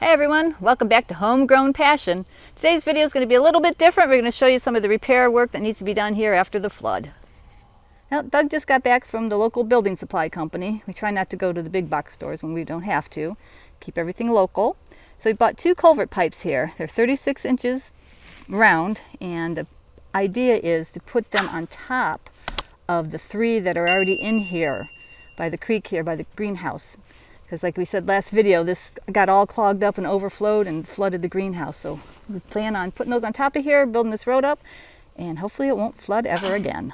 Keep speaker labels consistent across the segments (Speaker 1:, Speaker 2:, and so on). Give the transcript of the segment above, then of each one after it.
Speaker 1: Hey everyone, welcome back to Homegrown Passion. Today's video is going to be a little bit different. We're going to show you some of the repair work that needs to be done here after the flood. Now, Doug just got back from the local building supply company. We try not to go to the big box stores when we don't have to. Keep everything local. So we bought 2 culvert pipes here. They're 36 inches round, and the idea is to put them on top of the 3 that are already in here by the creek here, by the greenhouse. Because like we said last video, this got all clogged up and overflowed and flooded the greenhouse. So we plan on putting those on top of here, building this road up, and hopefully it won't flood ever again.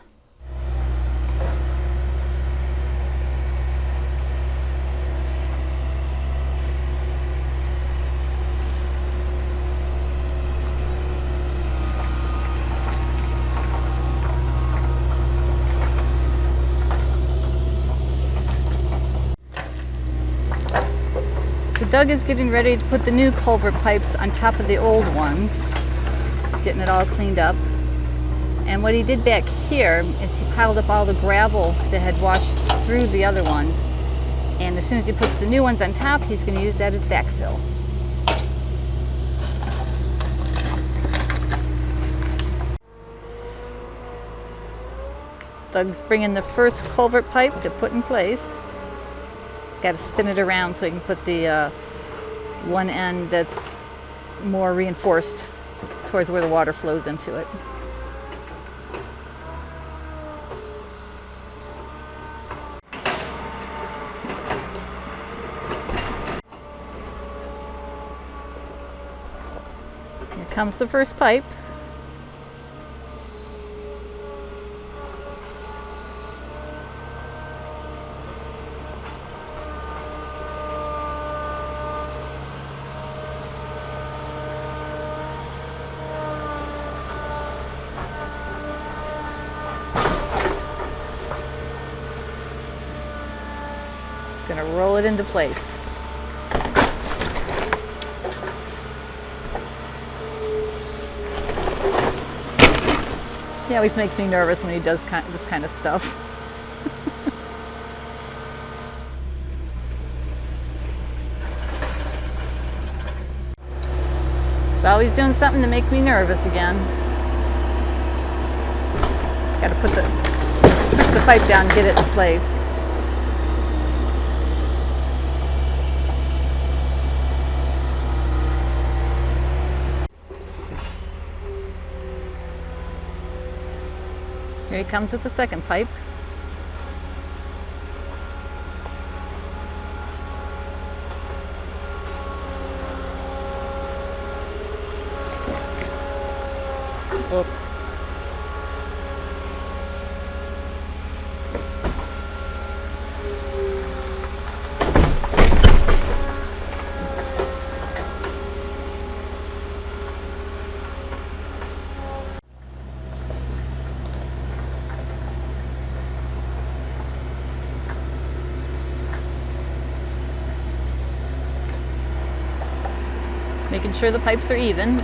Speaker 1: Doug is getting ready to put the new culvert pipes on top of the old ones. He's getting it all cleaned up. And what he did back here is he piled up all the gravel that had washed through the other ones. And as soon as he puts the new ones on top, he's going to use that as backfill. Doug's bringing the first culvert pipe to put in place. Got to spin it around so you can put the one end that's more reinforced towards where the water flows into it. Here comes the first pipe. Going to roll it into place. He always makes me nervous when he does this kind of stuff. He's always doing something to make me nervous again. Got to push the pipe down and get it in place. Here he comes with the second pipe. Oops. Making sure the pipes are even.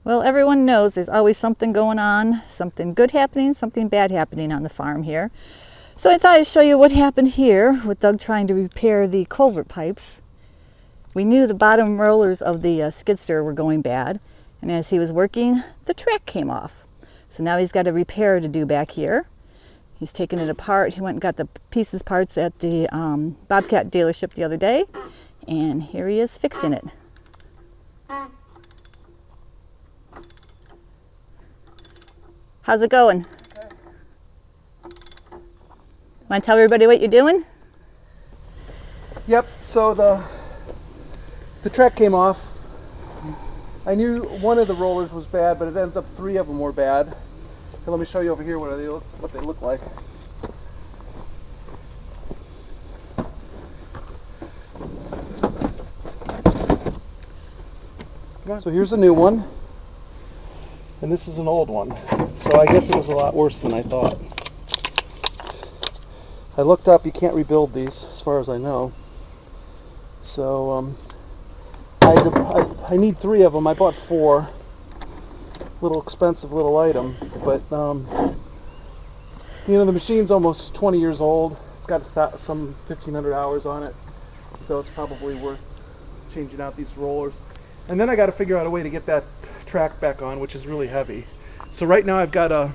Speaker 1: Well, everyone knows there's always something going on, something good happening, something bad happening on the farm here. So I thought I'd show you what happened here with Doug trying to repair the culvert pipes. We knew the bottom rollers of the skid steer were going bad, and as he was working, the track came off. So now he's got a repair to do back here. He's taken it apart. He went and got the parts at the Bobcat dealership the other day, and here he is fixing it. How's it going? Want to tell everybody what you're doing?
Speaker 2: Yep, so the track came off. I knew one of the rollers was bad, but it ends up 3 of them were bad. So let me show you over here what they look like. So here's a new one, and this is an old one. So I guess it was a lot worse than I thought. I looked up, you can't rebuild these as far as I know. So I need 3 of them. I bought 4. Little expensive little item, but you know, the machine's almost 20 years old. It's got some 1,500 hours on it, so it's probably worth changing out these rollers. And then I got to figure out a way to get that track back on, which is really heavy. So right now I've got a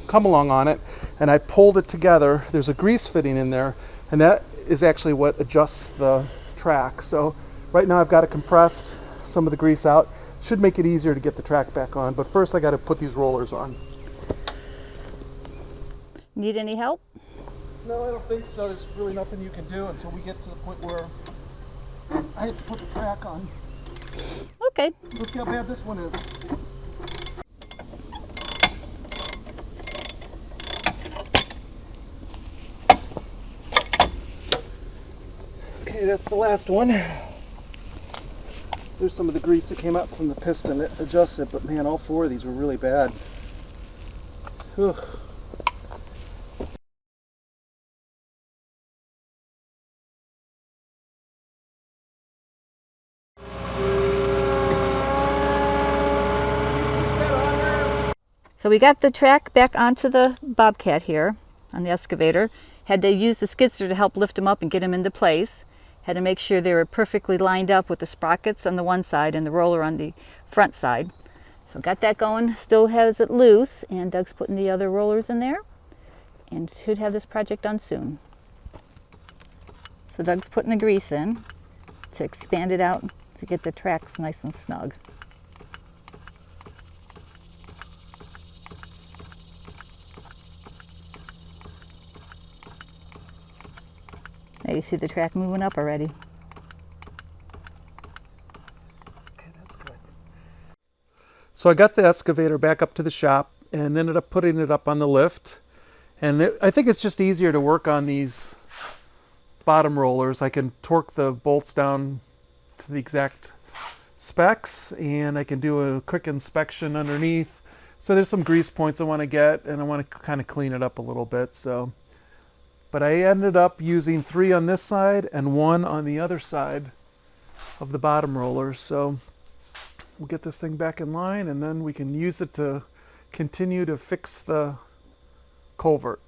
Speaker 2: come along on it, and I pulled it together. There's a grease fitting in there, and that is actually what adjusts the track. So right now I've got to compress some of the grease out. Should make it easier to get the track back on, but first I got to put these rollers on.
Speaker 1: Need any help?
Speaker 2: No, I don't think so. There's really nothing you can do until we get to the point where I have to put the track on.
Speaker 1: Okay.
Speaker 2: Look how bad this one is. Okay, that's the last one. There's some of the grease that came out from the piston. It adjusts it, but man, all 4 of these were really bad. Ugh.
Speaker 1: So we got the track back onto the Bobcat here on the excavator. Had to use the skid steer to help lift them up and get them into place. Had to make sure they were perfectly lined up with the sprockets on the one side and the roller on the front side. So got that going, still has it loose, and Doug's putting the other rollers in there and should have this project done soon. So Doug's putting the grease in to expand it out to get the tracks nice and snug. Now you see the track moving up already.
Speaker 2: Okay, that's good. So I got the excavator back up to the shop and ended up putting it up on the lift. And I think it's just easier to work on these bottom rollers. I can torque the bolts down to the exact specs, and I can do a quick inspection underneath. So there's some grease points I want to get, and I want to kind of clean it up a little bit. But I ended up using 3 on this side and 1 on the other side of the bottom roller. So we'll get this thing back in line, and then we can use it to continue to fix the culvert.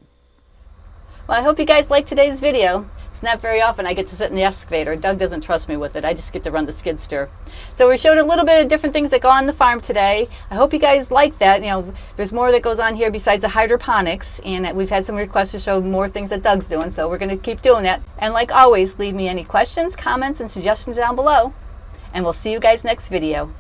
Speaker 1: Well, I hope you guys liked today's video. It's not very often I get to sit in the excavator. Doug doesn't trust me with it. I just get to run the skid steer. So we showed a little bit of different things that go on the farm today. I hope you guys like that. You know, there's more that goes on here besides the hydroponics, and we've had some requests to show more things that Doug's doing, so we're going to keep doing that. And like always, leave me any questions, comments, and suggestions down below. And we'll see you guys next video.